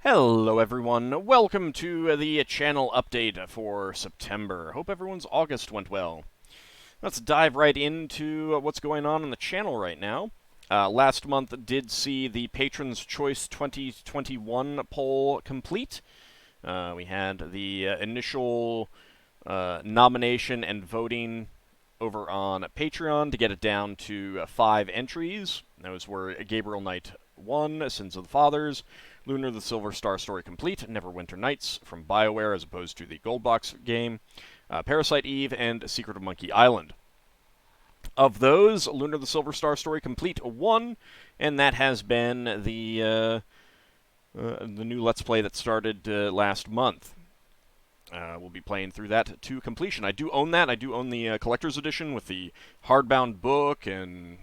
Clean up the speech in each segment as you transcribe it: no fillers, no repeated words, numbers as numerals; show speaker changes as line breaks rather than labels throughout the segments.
Hello everyone, welcome to the channel update for September. Hope everyone's August went well. Let's dive right into what's going on the channel right now. Last month did see the Patron's Choice 2021 poll complete. We had the initial nomination and voting over on Patreon to get it down to 5 entries. Those were Gabriel Knight 1, Sins of the Fathers, Lunar the Silver Star Story Complete, Neverwinter Nights from BioWare as opposed to the Gold Box game, Parasite Eve, and Secret of Monkey Island. Of those, Lunar the Silver Star Story Complete won, and that has been the new Let's Play that started last month. We'll be playing through that to completion. I do own that. I do own the collector's edition with the hardbound book, and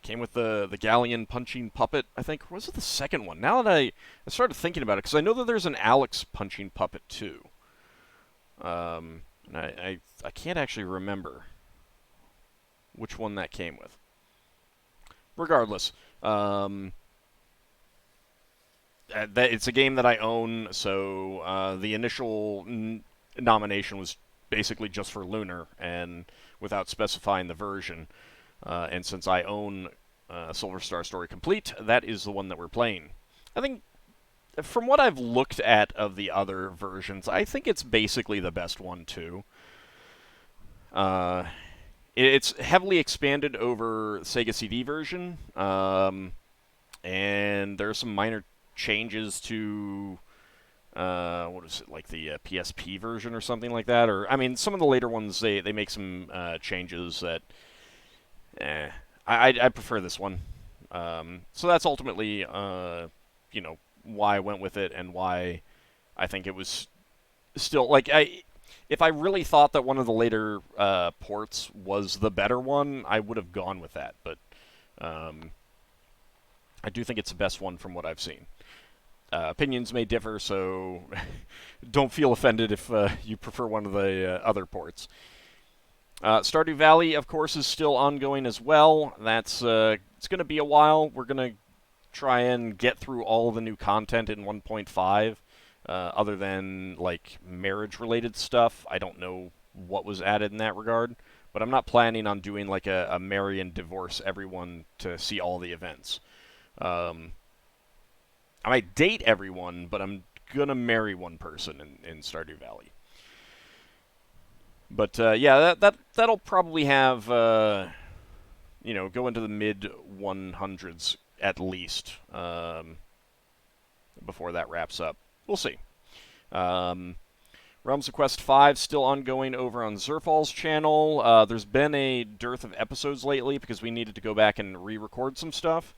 came with the galleon punching puppet, I think. Was it the second one? Now that I started thinking about it, because I know that there's an Alex punching puppet too. And I can't actually remember which one that came with. Regardless, it's a game that I own, so the initial nomination was basically just for Lunar, and without specifying the version. And since I own Silver Star Story Complete, that is the one that we're playing. I think, from what I've looked at of the other versions, I think it's basically the best one, too. It's heavily expanded over Sega CD version, and there are some minor changes to what is it, like the PSP version or something like that. Or I mean, some of the later ones they make some changes that I prefer this one. So that's ultimately you know, why I went with it and why I think it was still like if I really thought that one of the later ports was the better one, I would have gone with that. But I do think it's the best one from what I've seen. Opinions may differ, so don't feel offended if you prefer one of the other ports. Stardew Valley, of course, is still ongoing as well. That's it's going to be a while. We're going to try and get through all the new content in 1.5. Other than like marriage-related stuff, I don't know what was added in that regard. But I'm not planning on doing like a marry and divorce everyone to see all the events. I might date everyone, but I'm gonna marry one person in Stardew Valley. But yeah, that'll probably have you know, go into the mid 100s at least before that wraps up. We'll see. Realms of Quest 5 still ongoing over on Zerfall's channel. There's been a dearth of episodes lately because we needed to go back and re-record some stuff.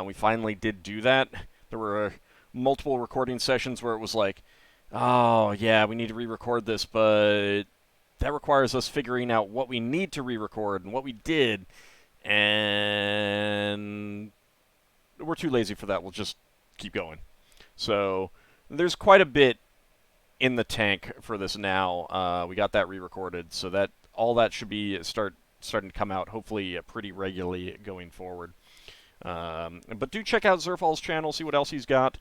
We finally did do that. There were multiple recording sessions where it was like, oh, yeah, we need to re-record this, but that requires us figuring out what we need to re-record and what we did, and we're too lazy for that. We'll just keep going. So there's quite a bit in the tank for this now. We got that re-recorded, so that all that should be starting to come out hopefully pretty regularly going forward. But do check out Zerfall's channel, see what else he's got.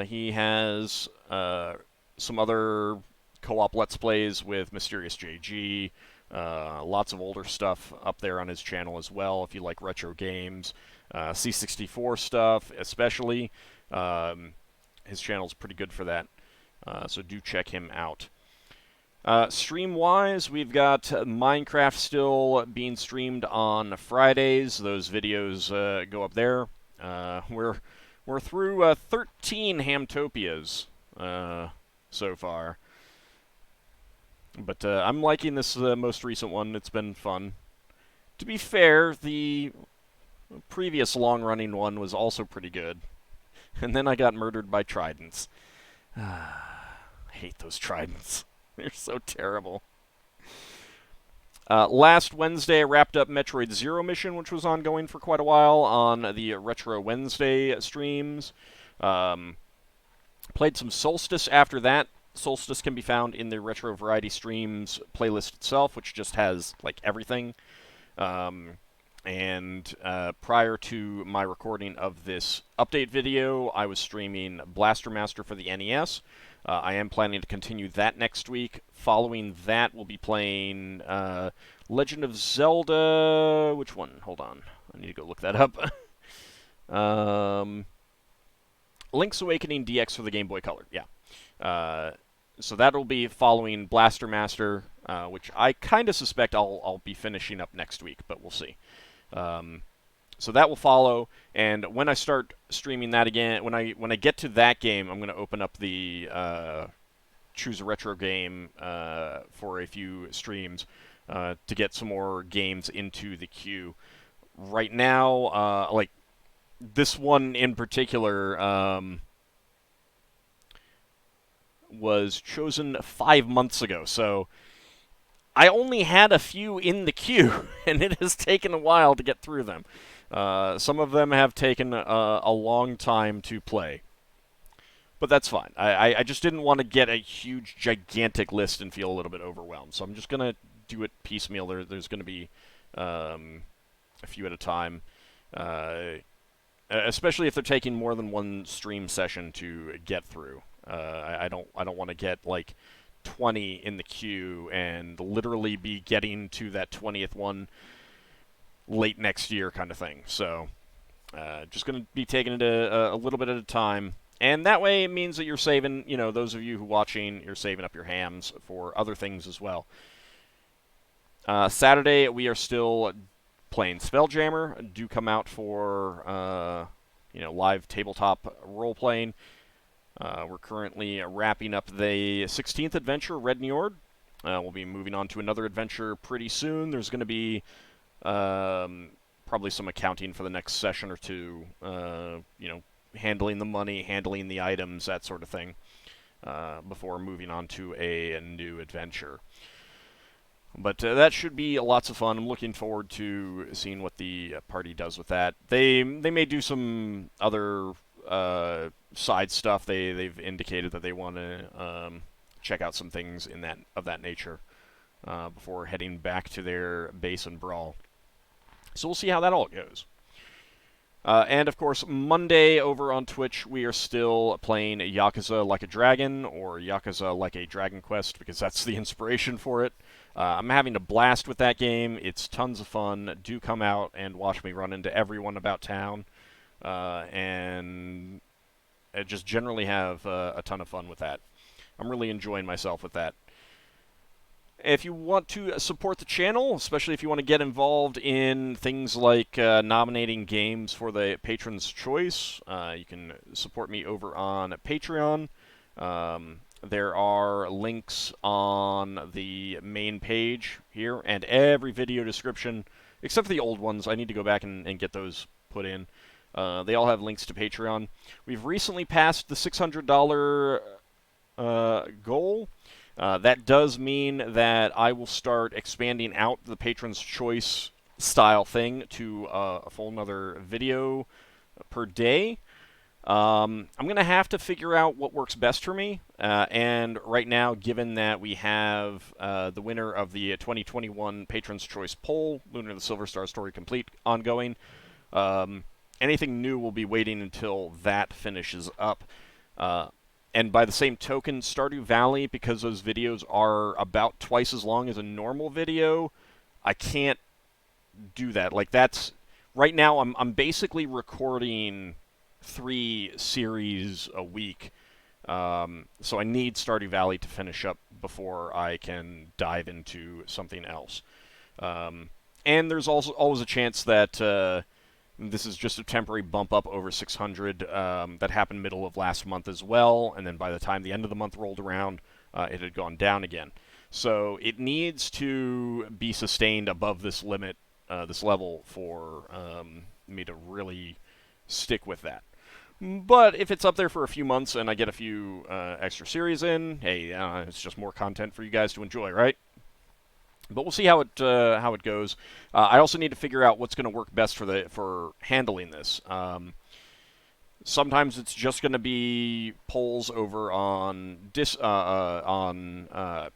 He has some other co-op Let's Plays with Mysterious JG, lots of older stuff up there on his channel as well, if you like retro games. C64 stuff, especially. His channel's pretty good for that, so do check him out. Stream-wise, we've got Minecraft still being streamed on Fridays. Those videos go up there. We're through 13 Hamtopias so far. But I'm liking this most recent one. It's been fun. To be fair, the previous long-running one was also pretty good. And then I got murdered by tridents. I hate those tridents. They're so terrible. Last Wednesday, I wrapped up Metroid Zero Mission, which was ongoing for quite a while on the Retro Wednesday streams. Played some Solstice after that. Solstice can be found in the Retro Variety Streams playlist itself, which just has, like, everything. And prior to my recording of this update video, I was streaming Blaster Master for the NES. I am planning to continue that next week. Following that, we'll be playing Legend of Zelda... Which one? Hold on. I need to go look that up. Link's Awakening DX for the Game Boy Color, yeah. So that'll be following Blaster Master, which I kind of suspect I'll be finishing up next week, but we'll see. So that will follow, and when I start streaming that again, when I get to that game, I'm going to open up the Choose a Retro Game for a few streams to get some more games into the queue. Right now, like this one in particular was chosen 5 months ago, so I only had a few in the queue, and it has taken a while to get through them. Some of them have taken a long time to play. But that's fine. I just didn't want to get a huge, gigantic list and feel a little bit overwhelmed. So I'm just going to do it piecemeal. There's going to be a few at a time. Especially if they're taking more than one stream session to get through. I don't want to get, like, 20 in the queue and literally be getting to that 20th one late next year kind of thing. So just going to be taking it a little bit at a time. And that way it means that you're saving, you know, those of you who are watching, you're saving up your hams for other things as well. Saturday, we are still playing Spelljammer. Do come out for, live tabletop role-playing. We're currently wrapping up the 16th adventure, Red Njord. We'll be moving on to another adventure pretty soon. There's going to be probably some accounting for the next session or two, handling the money, handling the items, that sort of thing, before moving on to a new adventure. But that should be lots of fun. I'm looking forward to seeing what the party does with that. They may do some other side stuff. They've indicated that they want to check out some things of that nature before heading back to their base and brawl. So we'll see how that all goes. And of course, Monday over on Twitch, we are still playing Yakuza Like a Dragon, or Yakuza Like a Dragon Quest, because that's the inspiration for it. I'm having a blast with that game. It's tons of fun. Do come out and watch me run into everyone about town. And I just generally have a ton of fun with that. I'm really enjoying myself with that. If you want to support the channel, especially if you want to get involved in things like nominating games for the Patron's Choice, you can support me over on Patreon. There are links on the main page here and every video description, except for the old ones. I need to go back and get those put in. They all have links to Patreon. We've recently passed the $600 goal. That does mean that I will start expanding out the Patron's Choice style thing to a full another video per day. I'm going to have to figure out what works best for me, and right now, given that we have the winner of the 2021 Patron's Choice poll, Lunar the Silver Star Story Complete, ongoing, anything new will be waiting until that finishes up. And by the same token, Stardew Valley, because those videos are about twice as long as a normal video, I can't do that. Like, that's... Right now, I'm basically recording 3 series a week. So I need Stardew Valley to finish up before I can dive into something else. And there's also always a chance that... this is just a temporary bump up over 600 that happened middle of last month as well, and then by the time the end of the month rolled around, it had gone down again. So it needs to be sustained above this limit, this level, for me to really stick with that. But if it's up there for a few months and I get a few extra series in, hey, it's just more content for you guys to enjoy, right? But we'll see how it goes. I also need to figure out what's going to work best for handling this. Sometimes it's just going to be polls over on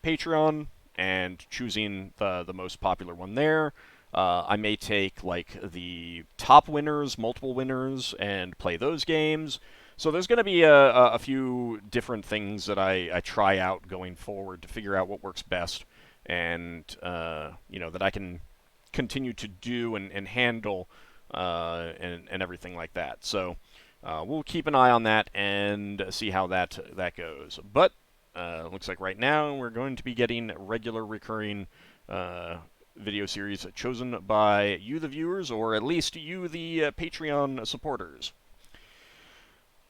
Patreon and choosing the most popular one there. I may take like the top winners, multiple winners, and play those games. So there's going to be a few different things that I try out going forward to figure out what works best, and that I can continue to do and handle and everything like that. So we'll keep an eye on that and see how that goes. But looks like right now we're going to be getting regular recurring video series chosen by you, the viewers, or at least you, the Patreon supporters.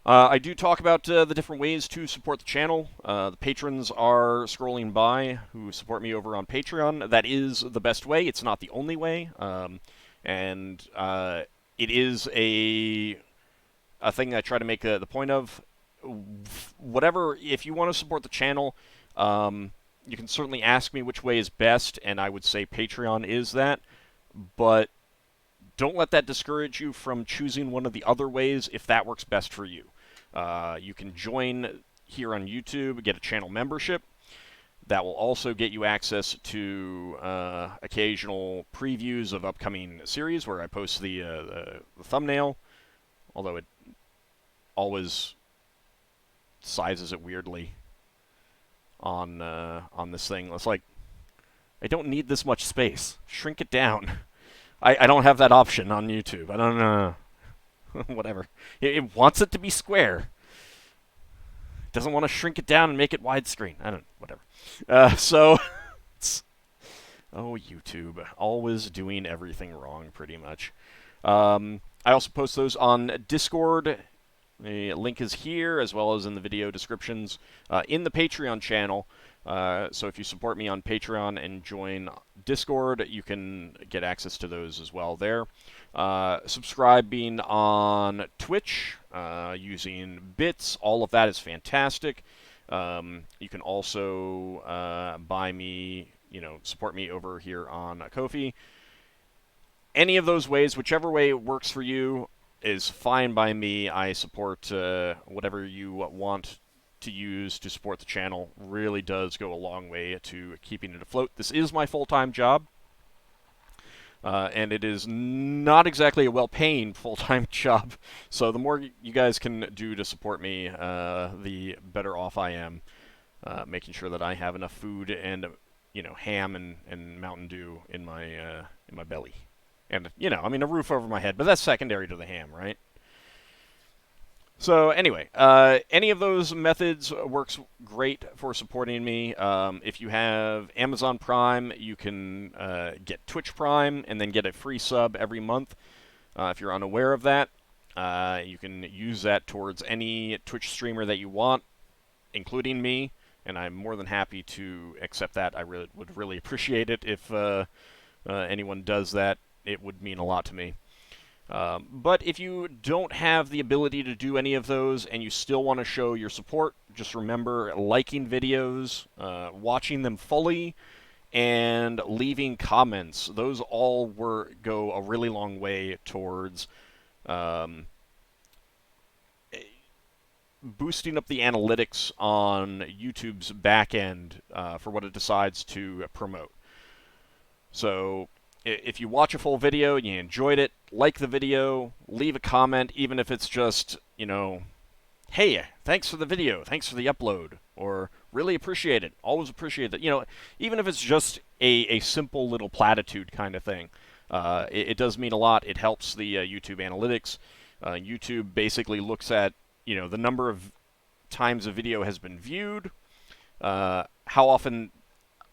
I do talk about the different ways to support the channel. The patrons are scrolling by who support me over on Patreon. That is the best way. It's not the only way. And it is a thing I try to make the point of. Whatever, if you want to support the channel, you can certainly ask me which way is best, and I would say Patreon is that. But don't let that discourage you from choosing one of the other ways if that works best for you. You can join here on YouTube, get a channel membership. That will also get you access to occasional previews of upcoming series where I post the thumbnail, although it always sizes it weirdly on this thing. It's like, I don't need this much space. Shrink it down. I don't have that option on YouTube. I don't know. Whatever. It wants it to be square. It doesn't want to shrink it down and make it widescreen. I don't. Whatever. Oh, YouTube, always doing everything wrong, pretty much. I also post those on Discord. The link is here, as well as in the video descriptions, in the Patreon channel. So if you support me on Patreon and join Discord, you can get access to those as well there. Subscribing on Twitch, using bits, all of that is fantastic. You can also buy me, support me over here on Ko-fi. Any of those ways, whichever way works for you, is fine by me. I support whatever you want to use to support the channel. Really does go a long way to keeping it afloat. This is my full-time job, and it is not exactly a well-paying full-time job. So the more you guys can do to support me, the better off I am. Making sure that I have enough food and ham and Mountain Dew in my belly, and a roof over my head. But that's secondary to the ham, right? So anyway, any of those methods works great for supporting me. If you have Amazon Prime, you can get Twitch Prime and then get a free sub every month. If you're unaware of that, you can use that towards any Twitch streamer that you want, including me, and I'm more than happy to accept that. I would really appreciate it if anyone does that. It would mean a lot to me. But if you don't have the ability to do any of those and you still want to show your support, just remember liking videos, watching them fully, and leaving comments. Those all go a really long way towards boosting up the analytics on YouTube's back end for what it decides to promote. So if you watch a full video and you enjoyed it, like the video, leave a comment, even if it's just, hey, thanks for the video, thanks for the upload, or really appreciate it, always appreciate that. Even if it's just a simple little platitude kind of thing, it does mean a lot. It helps the YouTube analytics. YouTube basically looks at, the number of times a video has been viewed, how often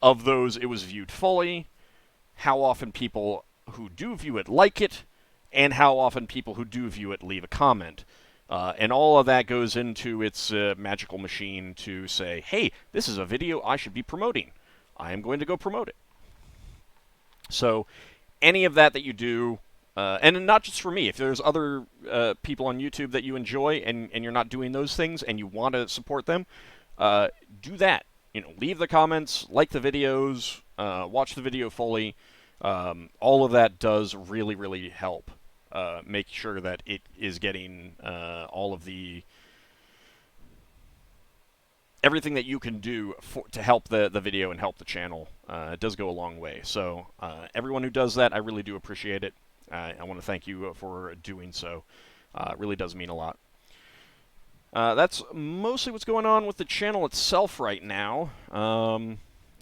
of those it was viewed fully, how often people who do view it like it, and how often people who do view it leave a comment. And all of that goes into its magical machine to say, hey, this is a video I should be promoting. I am going to go promote it. So any of that you do, and not just for me, if there's other people on YouTube that you enjoy and you're not doing those things and you want to support them, do that. Leave the comments, like the videos, watch the video fully. All of that does really, really help make sure that it is getting all of the everything that you can do to help the video and help the channel does go a long way. So everyone who does that, I really do appreciate it. I want to thank you for doing so. It really does mean a lot. That's mostly what's going on with the channel itself right now.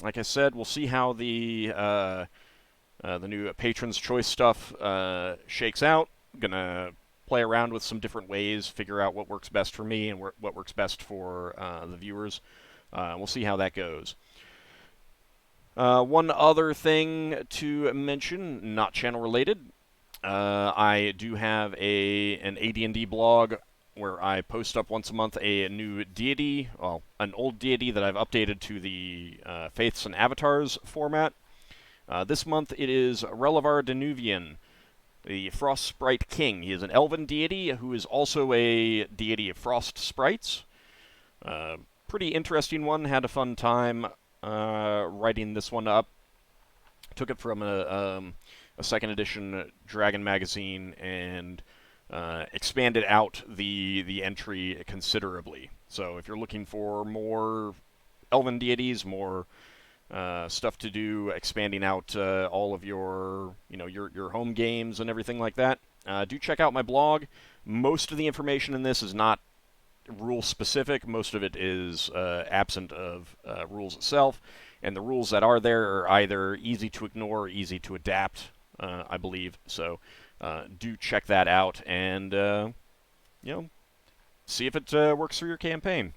Like I said, we'll see how the new Patron's Choice stuff shakes out. Gonna play around with some different ways, figure out what works best for me and what works best for the viewers. We'll see how that goes. One other thing to mention, not channel related, I do have an AD&D blog where I post up once a month a new deity, well, an old deity that I've updated to the Faiths and Avatars format. This month it is Rellavar Danuvien, the Frost Sprite King. He is an elven deity who is also a deity of frost sprites. Pretty interesting one. Had a fun time writing this one up. Took it from a second edition Dragon magazine and expanded out the entry considerably. So if you're looking for more elven deities, more stuff to do, expanding out all of your your home games and everything like that, do check out my blog. Most of the information in this is not rule specific. Most of it is absent of rules itself, and the rules that are there are either easy to ignore or easy to adapt, I believe. So do check that out and see if it works for your campaign.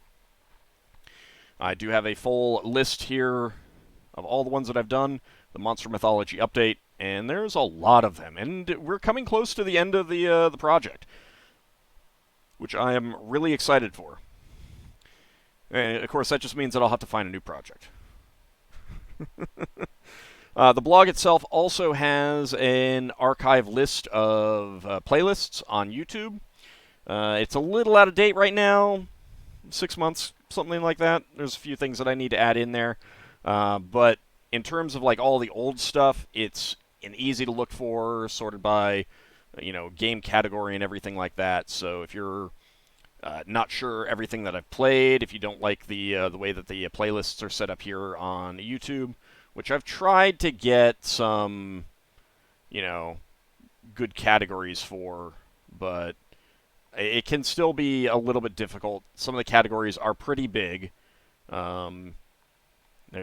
I do have a full list here of all the ones that I've done, the Monster Mythology update, and there's a lot of them, and we're coming close to the end of the project, which I am really excited for. And of course, that just means that I'll have to find a new project. The blog itself also has an archive list of playlists on YouTube. It's a little out of date right now, 6 months, something like that. There's a few things that I need to add in there. But in terms of like all the old stuff, it's an easy to look for, sorted by, game category and everything like that. So if you're not sure everything that I've played, if you don't like the way that the playlists are set up here on YouTube, which I've tried to get some, good categories for, but it can still be a little bit difficult. Some of the categories are pretty big.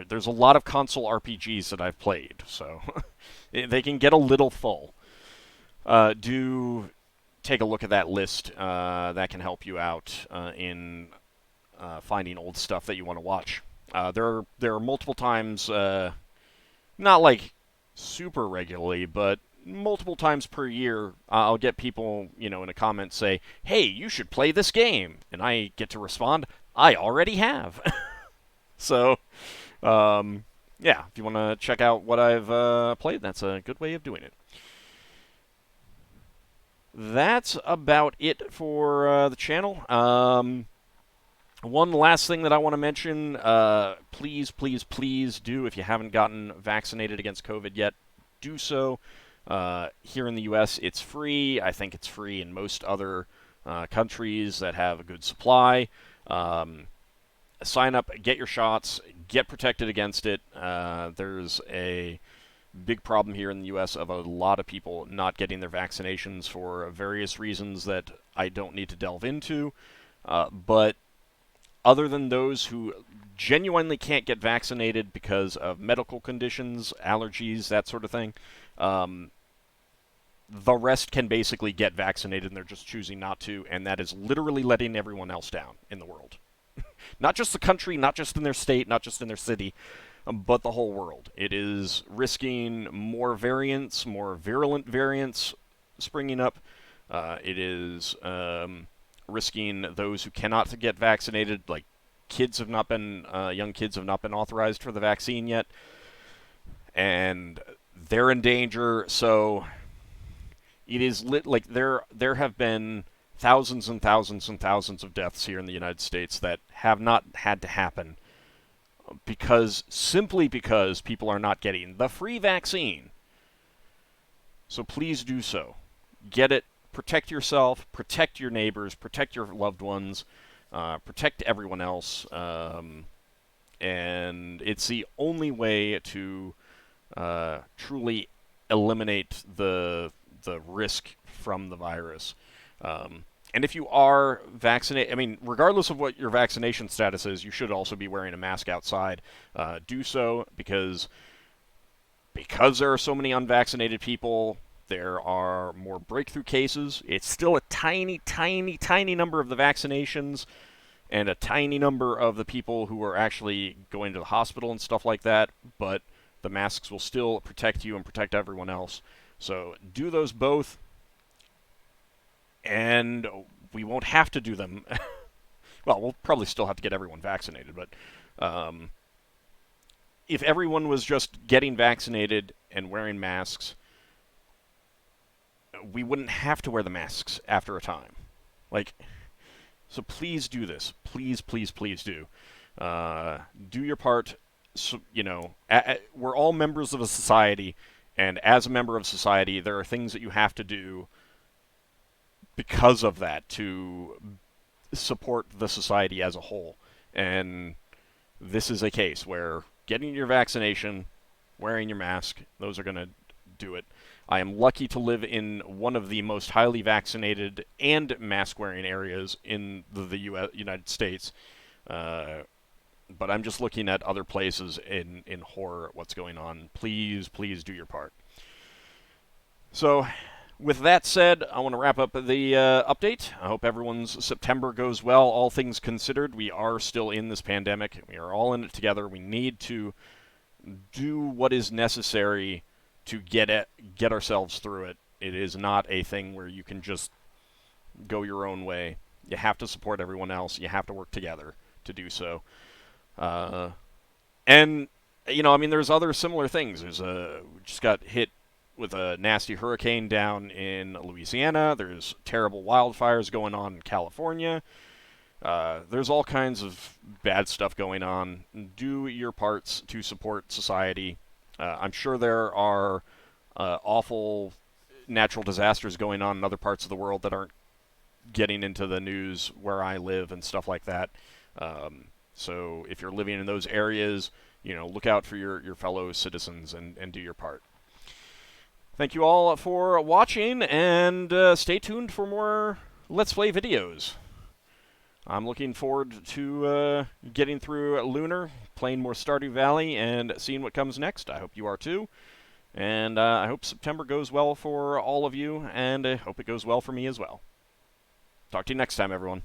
There's a lot of console RPGs that I've played, so they can get a little full. Do take a look at that list. That can help you out in finding old stuff that you want to watch. There are multiple times, not like super regularly, but multiple times per year, I'll get people, in a comment say, "Hey, you should play this game," and I get to respond, "I already have." So, yeah, if you want to check out what I've played, that's a good way of doing it. That's about it for the channel. One last thing that I want to mention, please, please, please do, if you haven't gotten vaccinated against COVID yet, do so. Here in the U.S., it's free. I think it's free in most other countries that have a good supply. Sign up, get your shots, get protected against it. There's a big problem here in the U.S. of a lot of people not getting their vaccinations for various reasons that I don't need to delve into. But other than those who genuinely can't get vaccinated because of medical conditions, allergies, that sort of thing, the rest can basically get vaccinated and they're just choosing not to, and that is literally letting everyone else down in the world. Not just the country, not just in their state, not just in their city, but the whole world. It is risking more variants, more virulent variants springing up. It is risking those who cannot get vaccinated, like kids have not been, young kids have not been authorized for the vaccine yet, and they're in danger. So it is like there have been thousands and thousands and thousands of deaths here in the United States that have not had to happen simply because people are not getting the free vaccine. So please do so. Get it. Protect yourself. Protect your neighbors. Protect your loved ones. protect everyone else, and it's the only way to truly eliminate the risk from the virus. And if you are vaccinated, I mean, regardless of what your vaccination status is, you should also be wearing a mask outside. Do so because there are so many unvaccinated people. There are more breakthrough cases. It's still a tiny, tiny, tiny number of the vaccinations and a tiny number of the people who are actually going to the hospital and stuff like that, but the masks will still protect you and protect everyone else. So do those both, and we won't have to do them. Well, we'll probably still have to get everyone vaccinated, but if everyone was just getting vaccinated and wearing masks, we wouldn't have to wear the masks after a time. Like, so please do this. Please, please, please do. Do your part. So, you know, we're all members of a society, and as a member of society, there are things that you have to do because of that to support the society as a whole. And this is a case where getting your vaccination, wearing your mask, those are going to do it. I am lucky to live in one of the most highly vaccinated and mask-wearing areas in the United States. But I'm just looking at other places in horror at what's going on. Please, please do your part. So, with that said, I want to wrap up the update. I hope everyone's September goes well, all things considered. We are still in this pandemic. We are all in it together. We need to do what is necessary to get ourselves through it. It is not a thing where you can just go your own way. You have to support everyone else. You have to work together to do so. And, you know, I mean, there's other similar things. We just got hit with a nasty hurricane down in Louisiana. There's terrible wildfires going on in California. There's all kinds of bad stuff going on. Do your parts to support society. I'm sure there are awful natural disasters going on in other parts of the world that aren't getting into the news where I live and stuff like that. So if you're living in those areas, you know, look out for your fellow citizens and do your part. Thank you all for watching, and stay tuned for more Let's Play videos. I'm looking forward to getting through Lunar, playing more Stardew Valley, and seeing what comes next. I hope you are too. And I hope September goes well for all of you, and I hope it goes well for me as well. Talk to you next time, everyone.